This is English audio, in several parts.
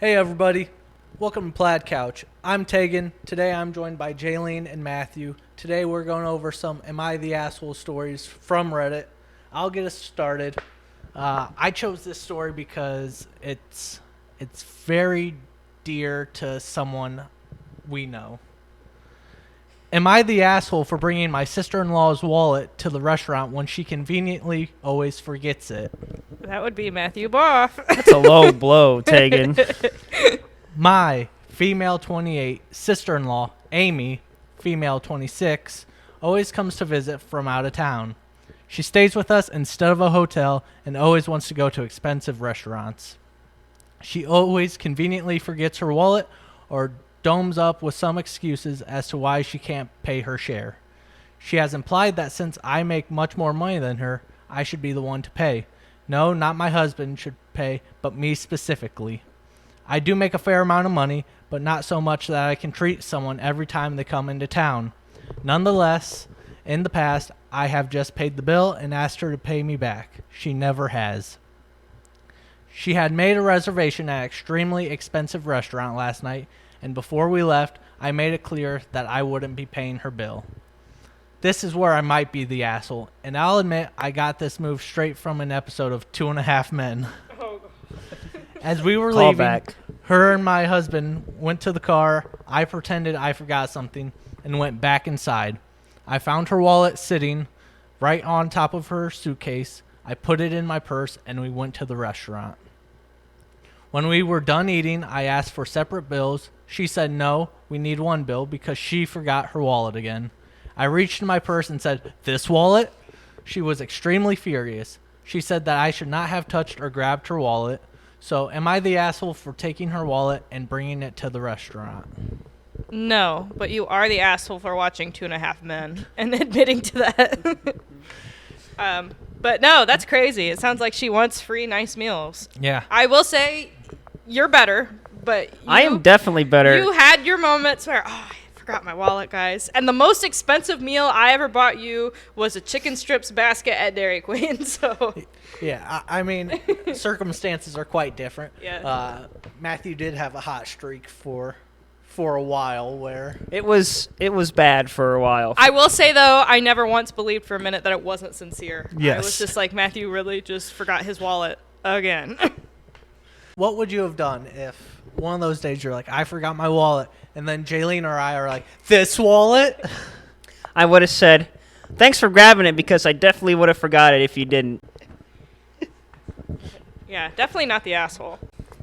Hey everybody, welcome to Plaid Couch. I'm Tegan. Today I'm joined by Jaylene and Matthew. Today we're going over some Am I the Asshole stories from Reddit. I'll get us started. I chose this story because it's very dear to someone we know. Am I the asshole for bringing my sister-in-law's wallet to the restaurant when she conveniently always forgets it? That would be Matthew Boff. That's a low blow, Tegan. My female 28 sister-in-law, Amy, female 26, always comes to visit from out of town. She stays with us instead of a hotel and always wants to go to expensive restaurants. She always conveniently forgets her wallet or domes up with some excuses as to why she can't pay her share. She has implied that since I make much more money than her, I should be the one to pay. No, not my husband should pay, but me specifically. I do make a fair amount of money, but not so much that I can treat someone every time they come into town. Nonetheless, in the past, I have just paid the bill and asked her to pay me back. She never has. She had made a reservation at an extremely expensive restaurant last night, and before we left, I made it clear that I wouldn't be paying her bill. This is where I might be the asshole, and I'll admit I got this move straight from an episode of 2.5 Men. As we were leaving, her and my husband went to the car. I pretended I forgot something and went back inside. I found her wallet sitting right on top of her suitcase. I put it in my purse, and we went to the restaurant. When we were done eating, I asked for separate bills. She said no, we need one bill because she forgot her wallet again. I reached in my purse and said, "This wallet?" She was extremely furious. She said that I should not have touched or grabbed her wallet. So am I the asshole for taking her wallet and bringing it to the restaurant? No, but you are the asshole for watching 2.5 Men and admitting to that. But no, that's crazy. It sounds like she wants free, nice meals. Yeah. I will say you're better, but I am definitely better. You had your moments where, I forgot my wallet, guys. And the most expensive meal I ever bought you was a chicken strips basket at Dairy Queen. So yeah, I mean, circumstances are quite different. Yeah. Matthew did have a hot streak for a while where it was bad for a while. I will say, though, I never once believed for a minute that it wasn't sincere. Yes. I was just like, Matthew really just forgot his wallet again. What would you have done if one of those days you're like, I forgot my wallet, and then Jaylene or I are like, this wallet? I would have said, thanks for grabbing it because I definitely would have forgot it if you didn't. Yeah, definitely not the asshole.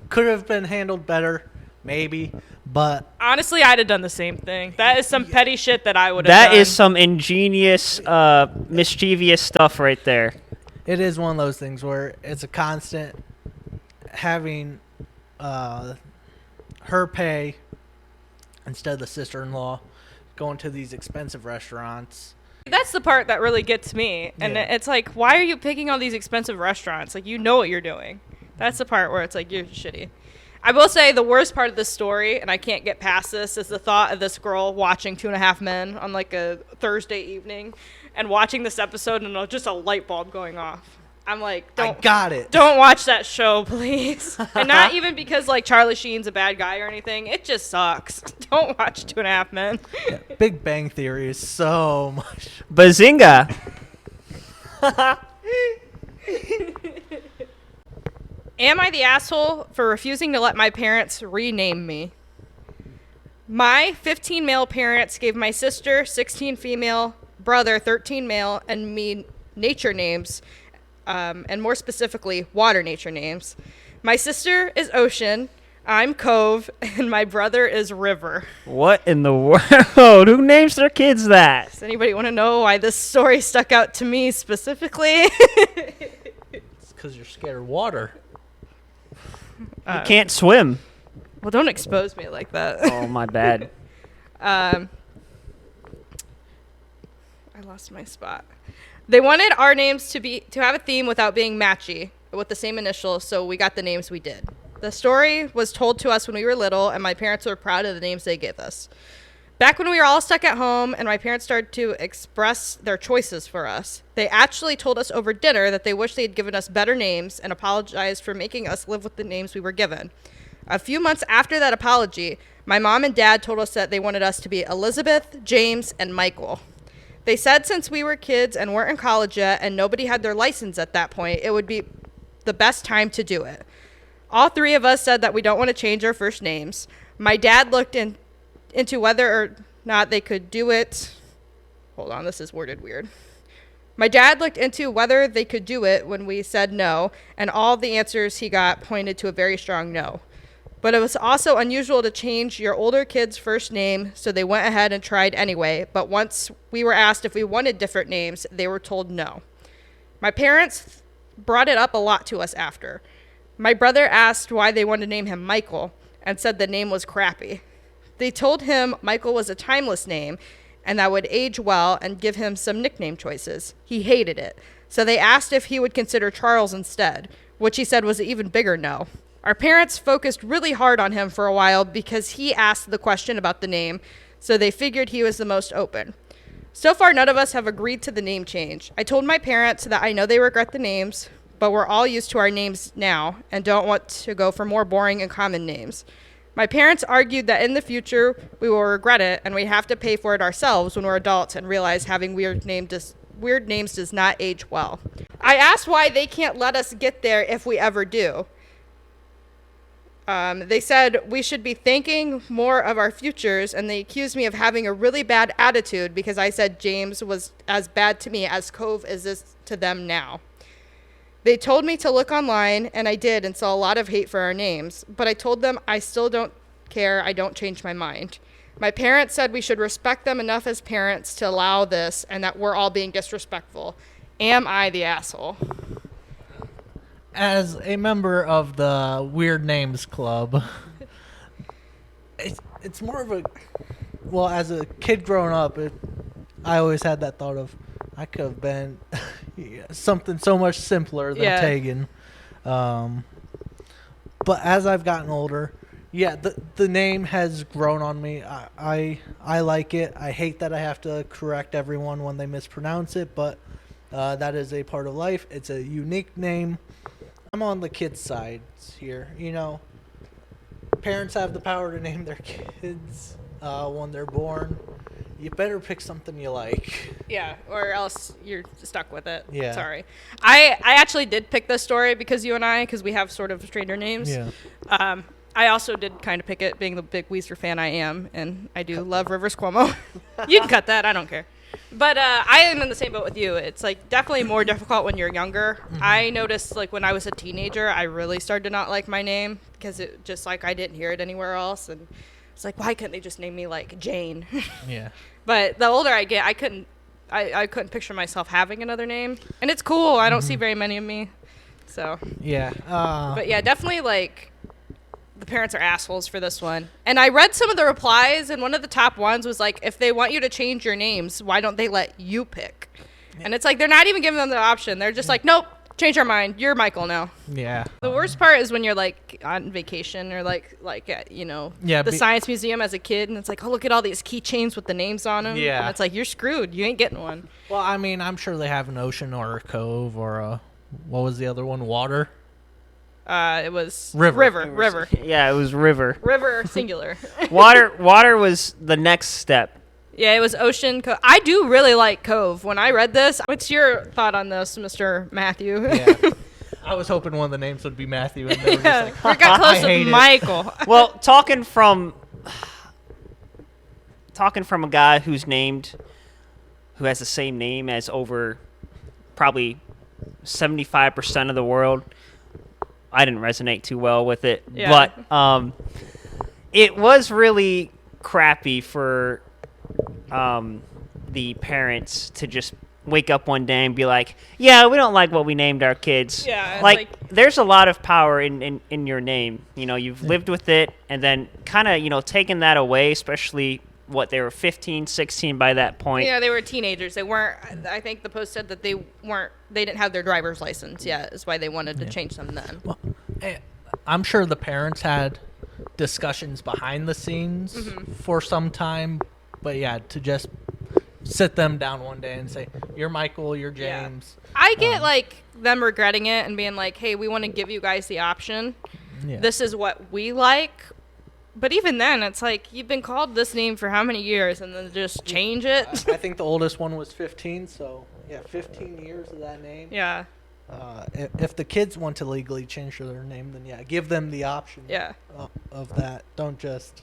Could have been handled better, maybe, but honestly, I'd have done the same thing. That is some petty shit that I would have done. That is some ingenious, mischievous stuff right there. it is one of those things where it's a constant having her pay instead of the sister-in-law going to these expensive restaurants. That's the part that really gets me. And Yeah. it's like, why are you picking all these expensive restaurants? Like, you know what you're doing. That's the part where it's like, you're shitty. I will say the worst part of this story, and I can't get past this, is the thought of this girl watching 2.5 Men on like a Thursday evening and watching this episode and just a light bulb going off. I'm like, I got it. Don't watch that show, please. And not even because like Charlie Sheen's a bad guy or anything. It just sucks. Don't watch 2.5 Men. Yeah, Big Bang Theory is so much. Bazinga! Am I the asshole for refusing to let my parents rename me? My 15 male parents gave my sister, 16 female, brother, 13 male, and me nature names, and more specifically, water nature names. My sister is Ocean, I'm Cove, and my brother is River. What in the world? Who names their kids that? Does anybody want to know why this story stuck out to me specifically? It's because you're scared of water. You can't swim. Well, don't expose me like that. Oh, my bad. I lost my spot. They wanted our names to have a theme without being matchy with the same initials, so we got the names we did. The story was told to us when we were little, and my parents were proud of the names they gave us. Back when we were all stuck at home and my parents started to express their choices for us, they actually told us over dinner that they wished they had given us better names and apologized for making us live with the names we were given. A few months after that apology, my mom and dad told us that they wanted us to be Elizabeth, James, and Michael. They said since we were kids and weren't in college yet and nobody had their license at that point, it would be the best time to do it. All three of us said that we don't want to change our first names. My dad looked into whether or not they could do it. Hold on, this is worded weird. My dad looked into whether they could do it when we said no, and all the answers he got pointed to a very strong no. But it was also unusual to change your older kid's first name, so they went ahead and tried anyway. But once we were asked if we wanted different names, they were told no. My parents brought it up a lot to us after. My brother asked why they wanted to name him Michael and said the name was crappy. They told him Michael was a timeless name and that would age well and give him some nickname choices. He hated it. So they asked if he would consider Charles instead, which he said was an even bigger no. Our parents focused really hard on him for a while because he asked the question about the name, so they figured he was the most open. So far, none of us have agreed to the name change. I told my parents that I know they regret the names, but we're all used to our names now and don't want to go for more boring and common names. My parents argued that in the future we will regret it and we have to pay for it ourselves when we're adults and realize having weird names does not age well. I asked why they can't let us get there if we ever do. They said we should be thinking more of our futures, and they accused me of having a really bad attitude because I said James was as bad to me as Cove is to them now. They told me to look online, and I did and saw a lot of hate for our names, but I told them I still don't care. I don't change my mind. My parents said we should respect them enough as parents to allow this and that we're all being disrespectful. Am I the asshole? As a member of the Weird Names Club, it's more of a... Well, as a kid growing up, I always had that thought of, I could have been something so much simpler than Tegan. But as I've gotten older, the name has grown on me. I like it. I hate that I have to correct everyone when they mispronounce it, but that is a part of life. It's a unique name. I'm on the kids' side here. You know, parents have the power to name their kids when they're born. You better pick something you like. Yeah, or else you're stuck with it. Yeah. Sorry. I actually did pick this story because because we have sort of stranger names. Yeah. I also did kind of pick it, being the big Weezer fan I am, and I do love Rivers Cuomo. You can cut that. I don't care. But I am in the same boat with you. It's like definitely more difficult when you're younger. Mm-hmm. I noticed like when I was a teenager, I really started to not like my name because it just like I didn't hear it anywhere else, and it's like, why couldn't they just name me like Jane? Yeah. But the older I get, I couldn't picture myself having another name, and it's cool. I don't see very many of me, so yeah. But yeah, definitely like. The parents are assholes for this one. And I read some of the replies, and one of the top ones was like, if they want you to change your names, why don't they let you pick? Yeah. And it's like, they're not even giving them the option. They're just like, nope, change our mind. You're Michael now. Yeah. The worst part is when you're like on vacation or like at, the science museum as a kid, and it's like, oh, look at all these keychains with the names on them. Yeah. And it's like, you're screwed. You ain't getting one. Well, I mean, I'm sure they have an ocean or a cove or what was the other one? Water? It was river. Yeah, it was river. River singular. Water was the next step. Yeah, it was ocean. I do really like Cove. When I read this, what's your thought on this, Mr. Matthew? Yeah. I was hoping one of the names would be Matthew, and they were just like, we got close with Michael. Well, talking from a guy who has the same name as over probably 75% of the world, I didn't resonate too well with it. Yeah. But it was really crappy for the parents to just wake up one day and be like, yeah, we don't like what we named our kids. Yeah, like there's a lot of power in your name. You know, you've lived with it, and then kind of, taking that away, especially they were 15, 16 by that point. Yeah, they were teenagers. They weren't, I think the post said that they didn't have their driver's license yet, is why they wanted to change them then. Well, I'm sure the parents had discussions behind the scenes for some time, but yeah, to just sit them down one day and say, you're Michael, you're James. Yeah. I get like them regretting it and being like, hey, we want to give you guys the option. Yeah. This is what we like. But even then, it's like, you've been called this name for how many years, and then just change it? I think the oldest one was 15, so, yeah, 15 years of that name. Yeah. If the kids want to legally change their name, then, yeah, give them the option Yeah. of that. Don't just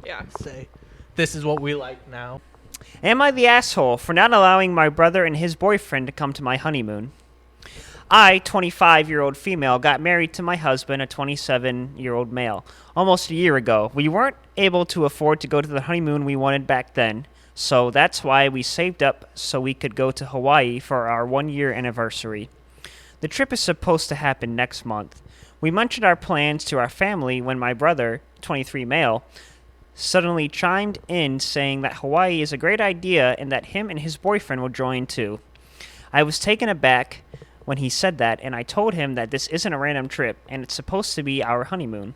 Yeah. say, this is what we like now. Am I the asshole for not allowing my brother and his boyfriend to come to my honeymoon? I, 25-year-old female, got married to my husband, a 27-year-old male, almost a year ago. We weren't able to afford to go to the honeymoon we wanted back then, so that's why we saved up so we could go to Hawaii for our 1-year anniversary. The trip is supposed to happen next month. We mentioned our plans to our family when my brother, 23 male, suddenly chimed in saying that Hawaii is a great idea and that him and his boyfriend will join too. I was taken aback when he said that, and I told him that this isn't a random trip and it's supposed to be our honeymoon.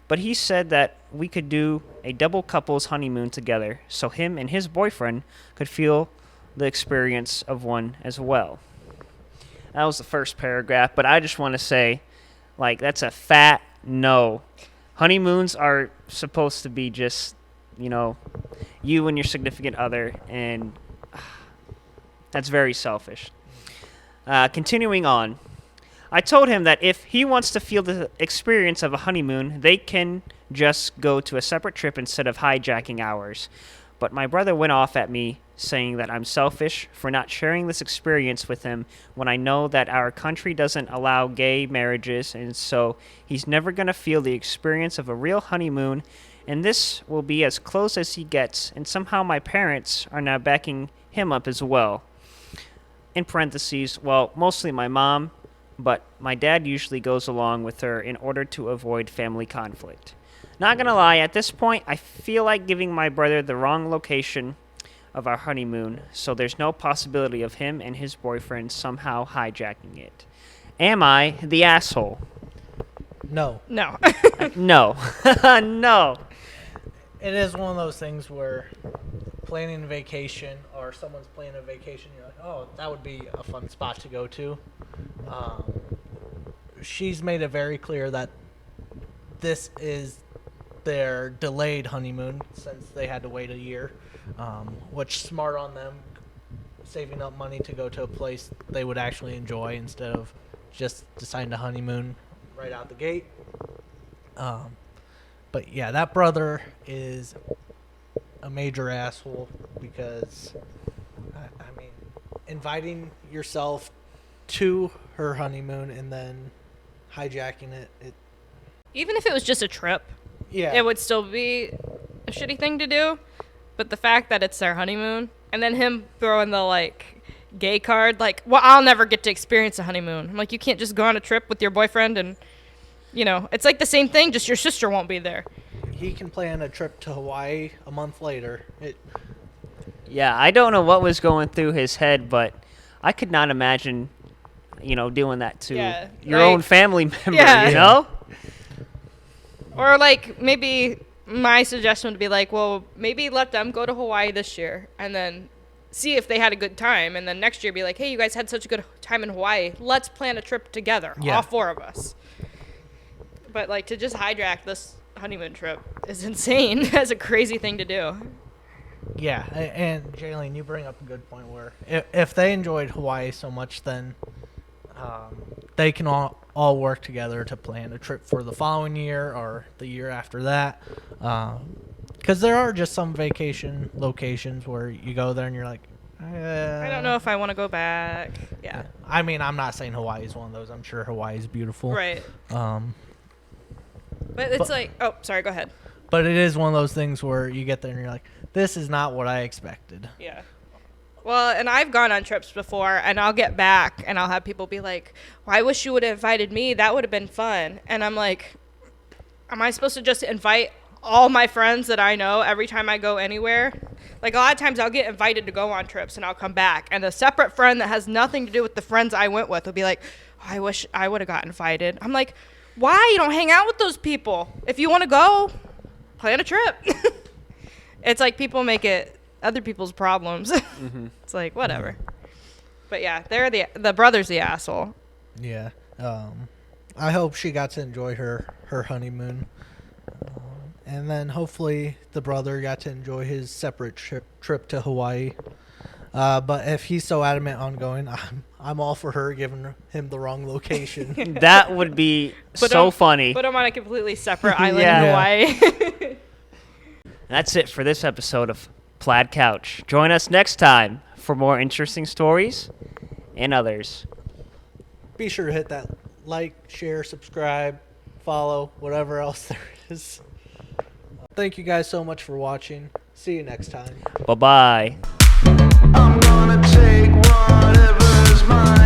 But he said that we could do a double couples honeymoon together so him and his boyfriend could feel the experience of one as well. That was the first paragraph, but I just want to say, like, that's a fat no. Honeymoons are supposed to be just, you and your significant other, and that's very selfish. Continuing on, I told him that if he wants to feel the experience of a honeymoon, they can just go to a separate trip instead of hijacking ours. But my brother went off at me, saying that I'm selfish for not sharing this experience with him when I know that our country doesn't allow gay marriages, and so he's never going to feel the experience of a real honeymoon, and this will be as close as he gets, and somehow my parents are now backing him up as well. In parentheses, well, mostly my mom, but my dad usually goes along with her in order to avoid family conflict. Not gonna lie, at this point, I feel like giving my brother the wrong location of our honeymoon, so there's no possibility of him and his boyfriend somehow hijacking it. Am I the asshole? No. No. No. No. It is one of those things where planning a vacation or someone's planning a vacation, you're like, oh, that would be a fun spot to go to. She's made it very clear that this is their delayed honeymoon since they had to wait a year, which smart on them, saving up money to go to a place they would actually enjoy instead of just deciding to honeymoon right out the gate. But yeah, that brother is a major asshole because, I mean, inviting yourself to her honeymoon and then hijacking it. Even if it was just a trip, Yeah. it would still be a shitty thing to do. But the fact that it's their honeymoon, and then him throwing the, gay card, well, I'll never get to experience a honeymoon. I'm like, you can't just go on a trip with your boyfriend and, it's like the same thing, just your sister won't be there. He can plan a trip to Hawaii a month later. Yeah, I don't know what was going through his head, but I could not imagine, doing that to your own family member, Yeah. Or, maybe my suggestion would be well, maybe let them go to Hawaii this year and then see if they had a good time. And then next year be like, hey, you guys had such a good time in Hawaii. Let's plan a trip together, all four of us. But, to just hijack this honeymoon trip is insane. That's a crazy thing to do. Yeah, and Jaylene, you bring up a good point where if they enjoyed Hawaii so much, then they can all work together to plan a trip for the following year or the year after that. Because there are just some vacation locations where you go there and you're like, I don't know if I want to go back. Yeah. I mean, I'm not saying Hawaii is one of those. I'm sure Hawaii is beautiful. Right. But it's oh, sorry, go ahead. But it is one of those things where you get there and you're like, this is not what I expected. Yeah. Well, and I've gone on trips before, and I'll get back, and I'll have people be like, well, I wish you would have invited me. That would have been fun. And I'm like, am I supposed to just invite all my friends that I know every time I go anywhere? A lot of times I'll get invited to go on trips, and I'll come back. And a separate friend that has nothing to do with the friends I went with will be like, oh, I wish I would have got invited. I'm like, why? You don't hang out with those people. If you want to go, plan a trip. It's like people make it other people's problems. Mm-hmm. It's like, whatever. But yeah, they're the brother's the asshole. Yeah. I hope she got to enjoy her honeymoon. And then hopefully the brother got to enjoy his separate trip to Hawaii. But if he's so adamant on going, I'm all for her giving him the wrong location. That would be so funny. Put him on a completely separate island Yeah. in Hawaii. That's it for this episode of Plaid Couch. Join us next time for more interesting stories and others. Be sure to hit that like, share, subscribe, follow, whatever else there is. Thank you guys so much for watching. See you next time. Bye-bye. I'm gonna take whatever's mine.